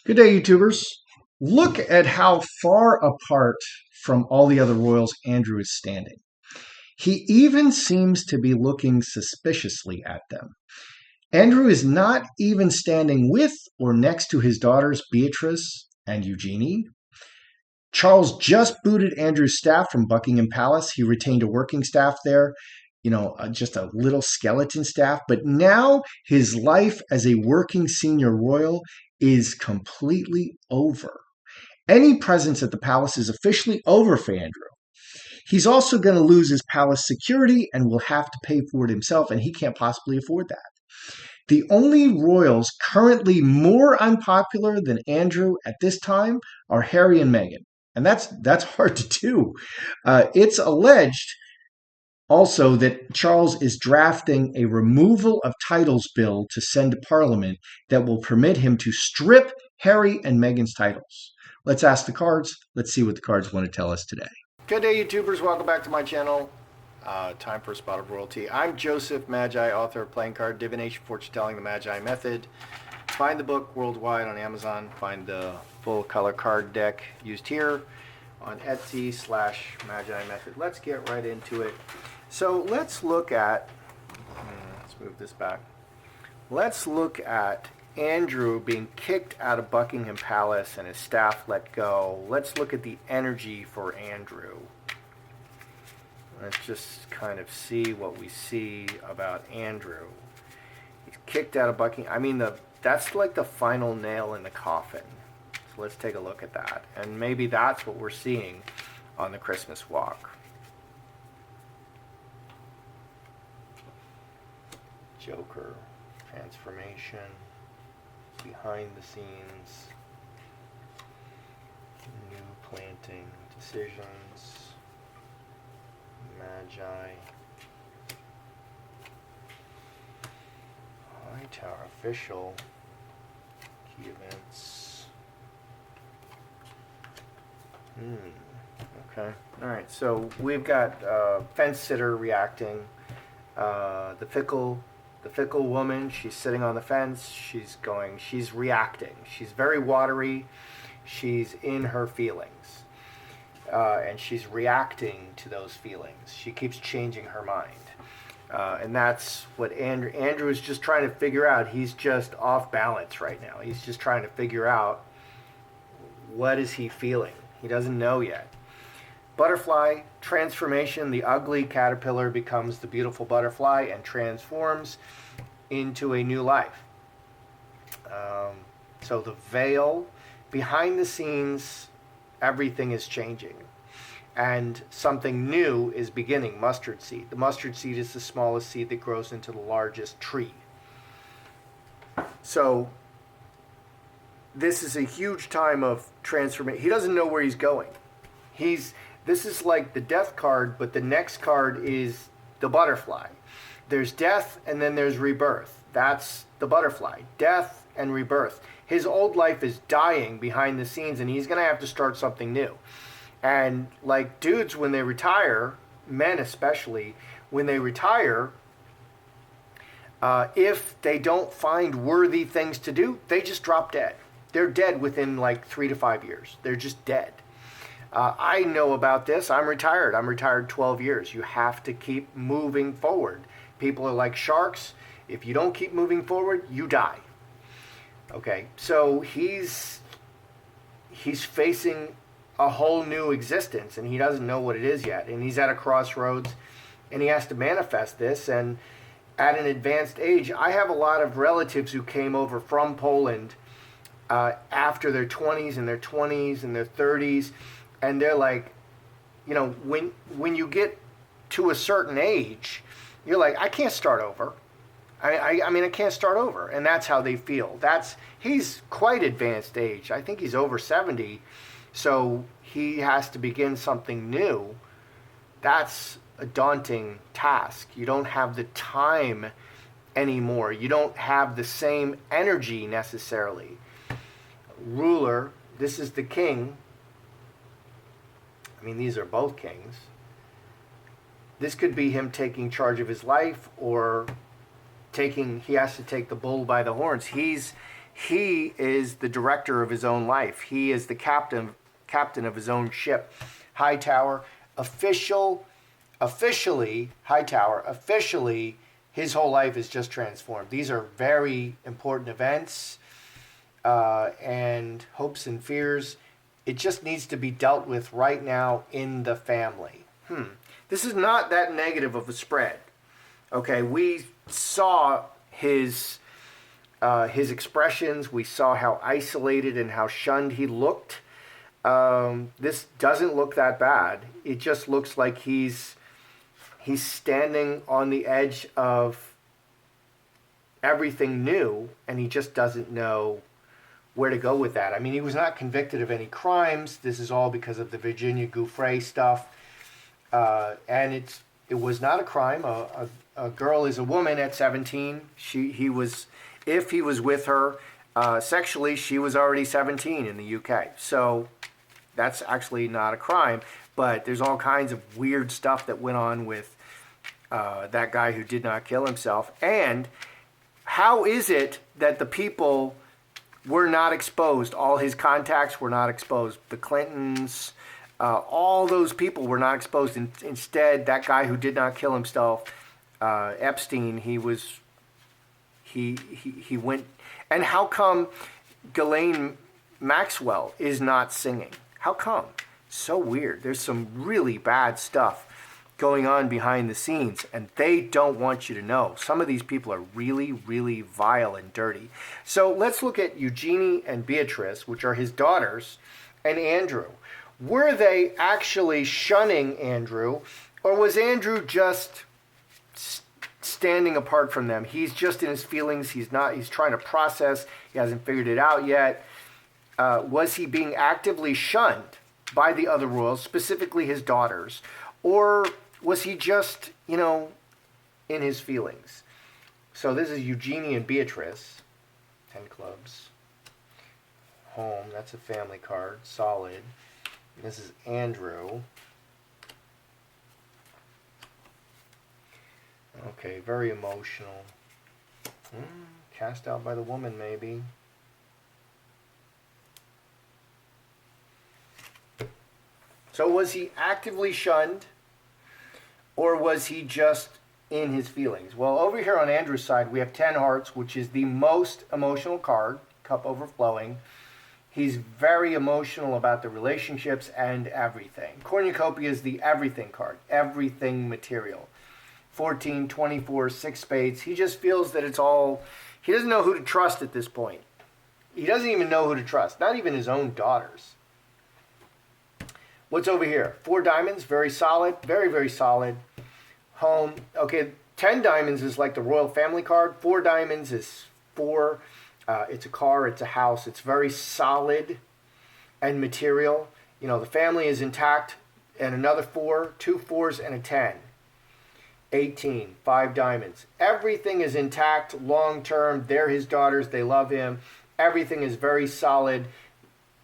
Good day, YouTubers. Look at how far apart from all the other royals Andrew is standing. He even seems to be looking suspiciously at them. Andrew is not even standing with or next to his daughters Beatrice and Eugenie. Charles just booted Andrew's staff from Buckingham Palace. He retained a working staff there, just a little skeleton staff. But now his life as a working senior royal is completely over. Any presence at the palace is officially over for Andrew. He's also going to lose his palace security and will have to pay for it himself, and he can't possibly afford that. The only royals currently more unpopular than Andrew at this time are Harry and Meghan. And that's hard to do. It's alleged also that Charles is drafting a removal of titles bill to send to Parliament that will permit him to strip Harry and Meghan's titles. Let's ask the cards. Let's see what the cards want to tell us today. Good day, YouTubers. Welcome back to my channel. Time for a spot of royalty. I'm Joseph Magi, author of Playing Card Divination, Fortune Telling, the Magi Method. Find the book worldwide on Amazon. Find the full color card deck used here on Etsy/Magi Method. Let's get right into it. So let's look at, let's move this back. Let's look at Andrew being kicked out of Buckingham Palace and his staff let go. Let's look at the energy for Andrew. Let's just kind of see what we see about Andrew. He's kicked out of Buckingham. I mean, that's like the final nail in the coffin. So let's take a look at that. And maybe that's what we're seeing on the Christmas walk. Joker, transformation, behind the scenes, new planting, decisions, Magi, High Tower official, key events. Okay. All right. So we've got fence sitter reacting. The fickle woman, she's sitting on the fence, she's reacting. She's very watery, she's in her feelings, and she's reacting to those feelings. She keeps changing her mind, and that's what Andrew is just trying to figure out. He's just off balance right now. He's just trying to figure out, what is he feeling? He doesn't know yet. Butterfly transformation. The ugly caterpillar becomes the beautiful butterfly and transforms into a new life. So the veil, behind the scenes, everything is changing. And something new is beginning. Mustard seed. The mustard seed is the smallest seed that grows into the largest tree. So this is a huge time of transformation. He doesn't know where he's going. This is like the death card, but the next card is the butterfly. There's death and then there's rebirth. That's the butterfly. Death and rebirth. His old life is dying behind the scenes, and he's going to have to start something new. And like dudes, when they retire, men especially, when they retire, if they don't find worthy things to do, they just drop dead. They're dead within like 3 to 5 years. They're just dead. I know about this. I'm retired. I'm retired 12 years. You have to keep moving forward. People are like sharks. If you don't keep moving forward, you die. Okay, so he's facing a whole new existence, and he doesn't know what it is yet. And he's at a crossroads, and he has to manifest this. And at an advanced age, I have a lot of relatives who came over from Poland after their 20s and their 20s and their 30s. And they're like, when you get to a certain age, you're like, I can't start over. I mean, I can't start over. And that's how they feel. He's quite advanced age. I think he's over 70. So he has to begin something new. That's a daunting task. You don't have the time anymore. You don't have the same energy necessarily. Ruler, this is the king. I mean, these are both kings. This could be him taking charge of his life, or he has to take the bull by the horns. He's He is the director of his own life. He is the captain of his own ship. Hightower, officially, Hightower, officially, his whole life is just transformed. These are very important events and hopes and fears. It just needs to be dealt with right now in the family. This is not that negative of a spread. Okay, we saw his expressions. We saw how isolated and how shunned he looked. This doesn't look that bad. It just looks like he's standing on the edge of everything new, and he just doesn't know where to go with that. I mean, he was not convicted of any crimes. This is all because of the Virginia Gouffre stuff, and it was not a crime. A girl is a woman at 17. If he was with her sexually, she was already 17 in the UK. So that's actually not a crime. But there's all kinds of weird stuff that went on with that guy who did not kill himself. And how is it that the people were not exposed? All his contacts were not exposed. The Clintons, all those people were not exposed. Instead, that guy who did not kill himself, Epstein, he went. And how come Ghislaine Maxwell is not singing? How come? So weird. There's some really bad stuff going on behind the scenes, and they don't want you to know. Some of these people are really, really vile and dirty. So let's look at Eugenie and Beatrice, which are his daughters, and Andrew. Were they actually shunning Andrew, or was Andrew just standing apart from them? He's just in his feelings. He's trying to process. He hasn't figured it out yet. Was he being actively shunned by the other royals, specifically his daughters? Or was he just, in his feelings? So this is Eugenie and Beatrice. 10 clubs. Home, that's a family card. Solid. This is Andrew. Okay, very emotional. Cast out by the woman, maybe. So was he actively shunned, or was he just in his feelings? Well, over here on Andrew's side, we have 10 hearts, which is the most emotional card, cup overflowing. He's very emotional about the relationships and everything. Cornucopia is the everything card, everything material. 14, 24, 6 spades. He just feels that it's all, he doesn't know who to trust at this point. He doesn't even know who to trust, not even his own daughters. What's over here? 4 diamonds, very solid, very, very solid. Home, okay, 10 diamonds is like the royal family card. 4 diamonds is 4. It's a car, it's a house. It's very solid and material. The family is intact. And another 4, 2 4s and a 10. 18, 5 diamonds. Everything is intact, long term. They're his daughters. They love him. Everything is very solid.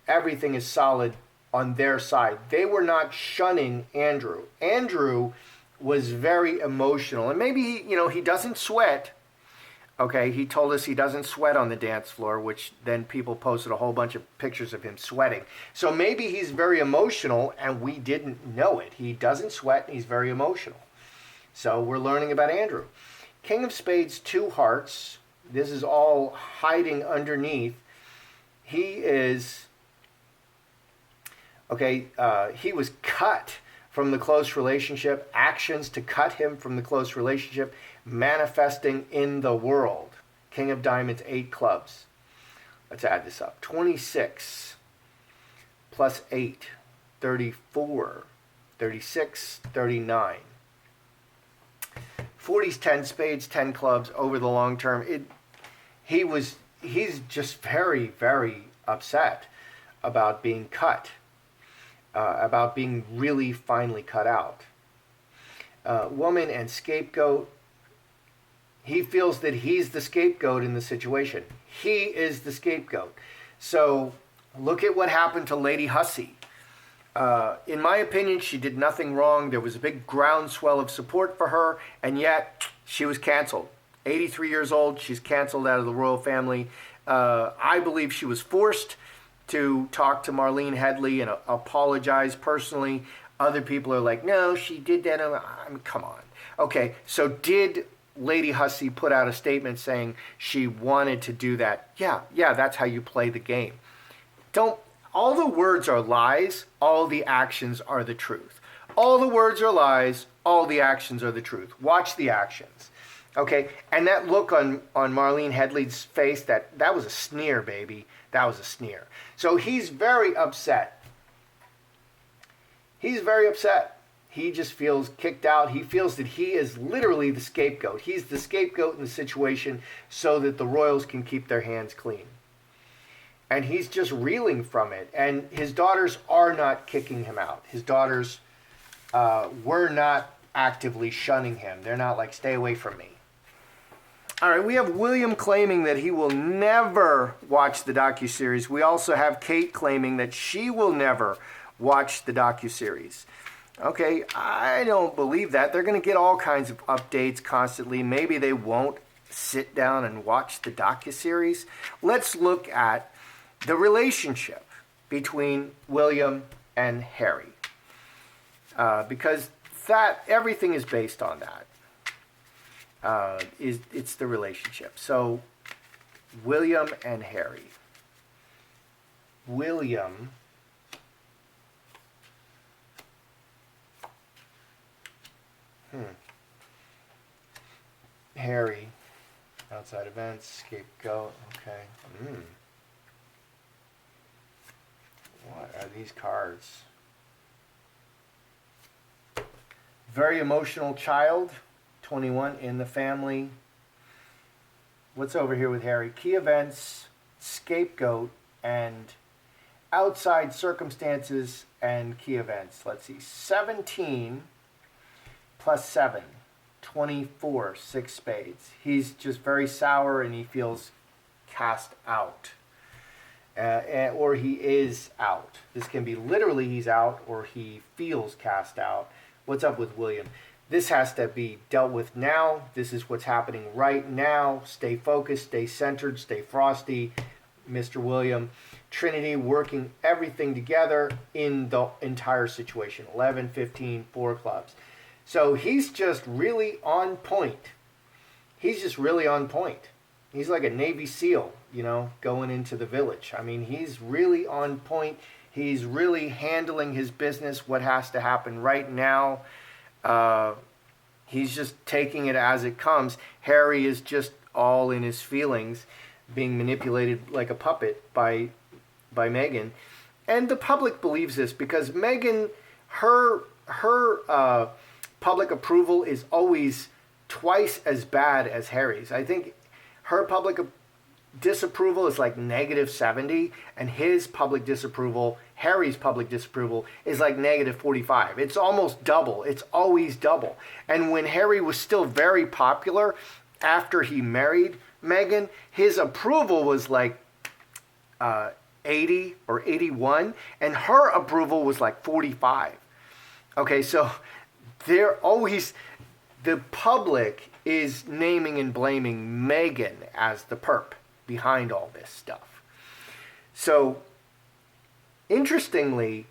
Everything is solid on their side. They were not shunning Andrew. Andrew was very emotional. And maybe, he doesn't sweat. Okay, he told us he doesn't sweat on the dance floor, which then people posted a whole bunch of pictures of him sweating. So maybe he's very emotional and we didn't know it. He doesn't sweat and he's very emotional. So we're learning about Andrew. King of Spades, 2 hearts. This is all hiding underneath. He is, he was cut from the close relationship. Actions to cut him from the close relationship. Manifesting in the world. King of Diamonds, 8 clubs. Let's add this up. 26 plus 8, 34, 36, 39. 40s, 10 spades, 10 clubs over the long term. He's just very, very upset about being cut, about being really finally cut out. Woman and scapegoat. He feels that he's the scapegoat in the situation. He is the scapegoat. So look at what happened to Lady Hussey. In my opinion, she did nothing wrong. There was a big groundswell of support for her, and yet she was canceled. 83 years old, she's canceled out of the royal family. I believe she was forced to talk to Marlene Headley and apologize personally. Other people are like, no, she did that. I mean, come on. Okay, so did Lady Hussey put out a statement saying she wanted to do that? Yeah, that's how you play the game. Don't, all the words are lies, all the actions are the truth. All the words are lies, all the actions are the truth. Watch the actions. Okay, and that look on Marlene Headley's face, that was a sneer, baby. That was a sneer. So he's very upset. He's very upset. He just feels kicked out. He feels that he is literally the scapegoat. He's the scapegoat in the situation so that the royals can keep their hands clean. And he's just reeling from it. And his daughters are not kicking him out. His daughters were not actively shunning him. They're not like, stay away from me. All right, we have William claiming that he will never watch the docuseries. We also have Kate claiming that she will never watch the docuseries. Okay, I don't believe that. They're going to get all kinds of updates constantly. Maybe they won't sit down and watch the docuseries. Let's look at the relationship between William and Harry. Because that everything is based on that. It's the relationship. So, William and Harry. William Harry. Outside events, scapegoat. Okay. What are these cards? Very emotional child. 21 in the family. What's over here with Harry? Key events, scapegoat, and outside circumstances and key events. Let's see. 17 plus 7. 24, 6 spades. He's just very sour and he feels cast out. Or he is out. This can be literally he's out or he feels cast out. What's up with William? This has to be dealt with now. This is what's happening right now. Stay focused, stay centered, stay frosty. Mr. William. Trinity working everything together in the entire situation. 11, 15, 4 clubs. So he's just really on point. He's just really on point. He's like a Navy SEAL, going into the village. I mean, he's really on point. He's really handling his business, what has to happen right now. He's just taking it as it comes. Harry is just all in his feelings, being manipulated like a puppet by Meghan. And the public believes this because Meghan, her public approval is always twice as bad as Harry's. I think her public disapproval is like -70, and his public disapproval, Harry's public disapproval, is like -45. It's almost double. It's always double. And when Harry was still very popular, after he married Meghan, his approval was like 80 or 81, and her approval was like 45. Okay, so they're always, the public is naming and blaming Meghan as the perp behind all this stuff. So, interestingly,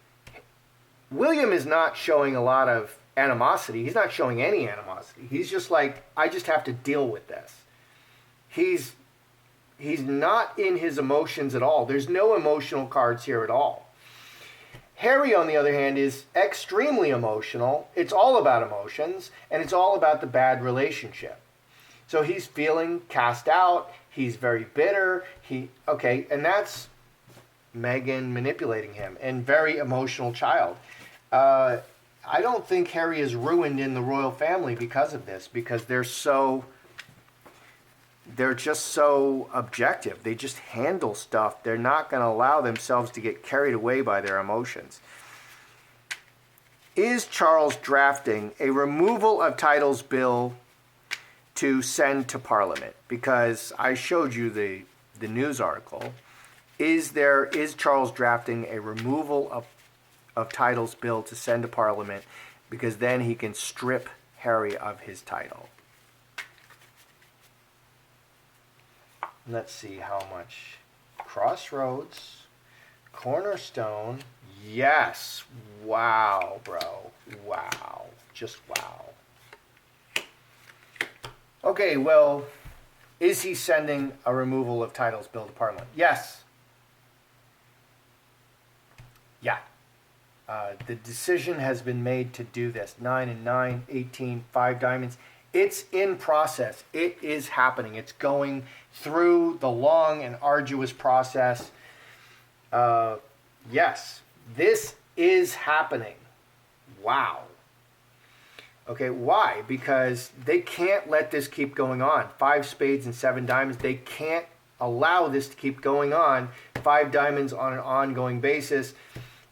William is not showing a lot of animosity. He's not showing any animosity. He's just like, I just have to deal with this. He's not in his emotions at all. There's no emotional cards here at all. Harry, on the other hand, is extremely emotional. It's all about emotions, and it's all about the bad relationship. So he's feeling cast out. He's very bitter. And that's Meghan manipulating him, and very emotional child. I don't think Harry is ruined in the royal family because of this, because they're just so objective. They just handle stuff. They're not going to allow themselves to get carried away by their emotions. Is Charles drafting a removal of titles bill to send to Parliament? Because I showed you the news article. Is Charles drafting a removal of titles bill to send to Parliament, because then he can strip Harry of his title? Let's see how much. Crossroads, Cornerstone. Yes. Wow, bro. Wow. Just wow. Okay, well, is he sending a removal of titles bill to Parliament? Yes. Yeah. The decision has been made to do this. 9 and 9, 18, 5 diamonds. It's in process. It is happening. It's going through the long and arduous process. Yes, this is happening. Wow. Okay, why? Because they can't let this keep going on. 5 spades and 7 diamonds. They can't allow this to keep going on. 5 diamonds on an ongoing basis.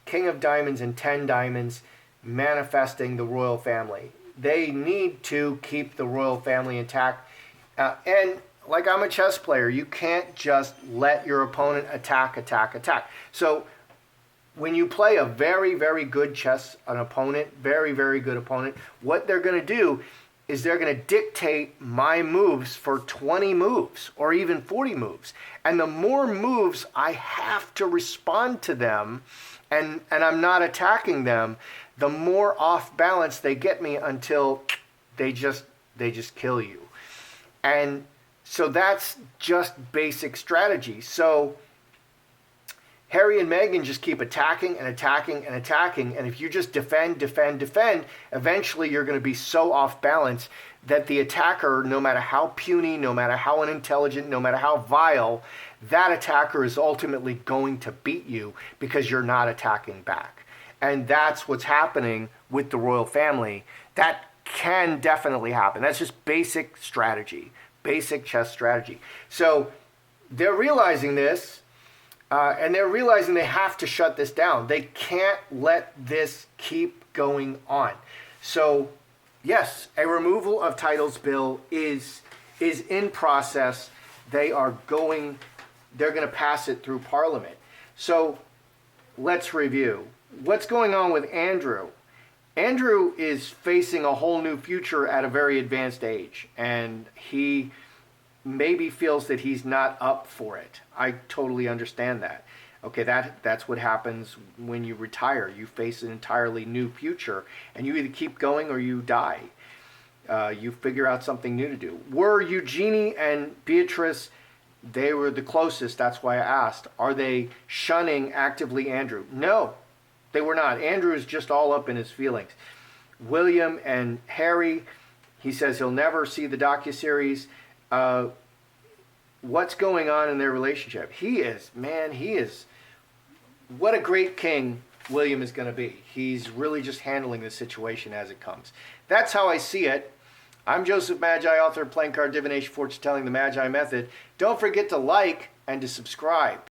King of diamonds and 10 diamonds manifesting the royal family. They need to keep the royal family intact. And like I'm a chess player, you can't just let your opponent attack. So when you play a very, very good an opponent, very, very good opponent, what they're going to do is they're going to dictate my moves for 20 moves or even 40 moves. And the more moves I have to respond to them, and I'm not attacking them, the more off balance they get me until they just kill you. And so that's just basic strategy. So Harry and Meghan just keep attacking. And if you just defend, eventually you're going to be so off balance that the attacker, no matter how puny, no matter how unintelligent, no matter how vile, that attacker is ultimately going to beat you because you're not attacking back. And that's what's happening with the royal family. That can definitely happen. That's just basic strategy, basic chess strategy. So they're realizing this, and they're realizing they have to shut this down. They can't let this keep going on. So yes, a removal of titles bill is in process. They're going to pass it through Parliament. So let's review. What's going on with Andrew? Andrew is facing a whole new future at a very advanced age, and he maybe feels that he's not up for it. I totally understand that. Okay, that's what happens when you retire. You face an entirely new future, and you either keep going or you die. You figure out something new to do. Were Eugenie and Beatrice, they were the closest, that's why I asked, are they shunning actively Andrew? No, they were not. Andrew is just all up in his feelings. William and Harry, he says he'll never see the docuseries. What's going on in their relationship? He is, what a great king William is going to be. He's really just handling the situation as it comes. That's how I see it. I'm Joseph Magi, author of Playing Card Divination, Fortune Telling, the Magi Method. Don't forget to like and to subscribe.